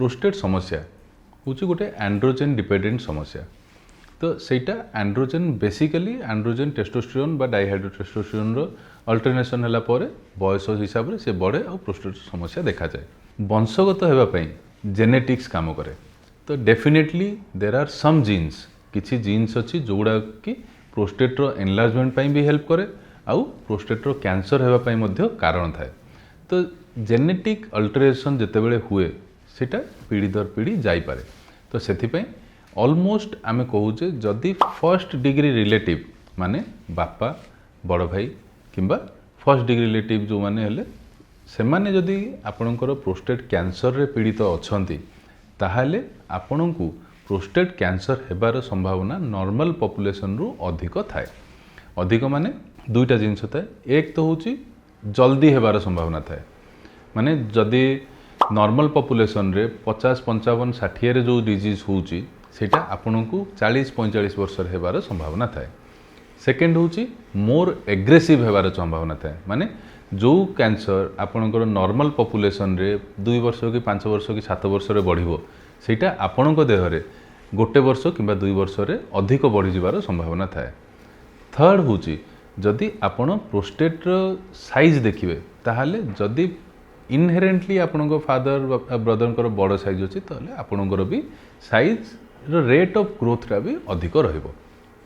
Prostate समस्या हूँ गोटे एंड्रोजेन डिपेंडेंट समस्या। तो सेटा एंड्रोजेन बेसिकली एंड्रोजेन टेस्टोस्टेरोन बा डाइहाइड्रोटेस्टोस्टेरोन रो अल्टरनेशन होला परे बयस हिसाब से बढ़े और प्रोस्टेट समस्या देखा जाए। वंशगत होगा पई जेनेटिक्स काम करे। तो definitely there are some genes किछि जीन्स अच्छी जोड़ा कि प्रोस्टेट रो एनलार्जमेंट पई भी हेल्प करे आउ प्रोस्टेट रो कैंसर हेबा पई मध्य कारण थाए। तो जेनेटिक अल्टरेशन जितेबले हुए सेटा पीढ़ी दर पीढ़ी जाई पारे। तो सेथिपई ऑलमोस्ट आमे कहूचे जदि फर्स्ट डिग्री रिलेटिव माने बापा बड़ भाई किंबा फर्स्ट डिग्री रिलेटिव जो माने हेले से माने जदि आपणकर प्रोस्टेट कैंसर रे पीड़ित अछंती ताहाले आपणकु प्रोस्टेट कैंसर हेबार संभावना नॉर्मल पॉपुलेशन रु अधिक थाए। अधिक माने दुईटा जिनस थाए। एक तो होची जल्दी हेबार संभावना थाए। माने जदि नॉर्मल पॉपुलेशन रे 50 55 60 रे जो डिजीज होची सेटा आपनकु 40 45 वर्ष रे हेबार संभावना थाए। सेकेंड होची मोर एग्रेसिव हेबार संभावना थाए। माने जो कैंसर आपनकर नॉर्मल पॉपुलेशन रे 2 वर्ष कि 5 वर्ष कि 7 वर्ष रे बढ़िबो सेटा आपनक देह रे गोटे वर्ष किंबा 2 वर्ष रे अधिक बढ़ी जिबार संभावना थाए। थर्ड होची जदि आपण प्रोस्टेट साइज देखिए ताहले जदि इनहेरेंटली आपणको फादर ब्रदर बड़ साइज अच्छी ताहले आपणकर भी साइज रेट ऑफ ग्रोथ भी अधिक रहिबो।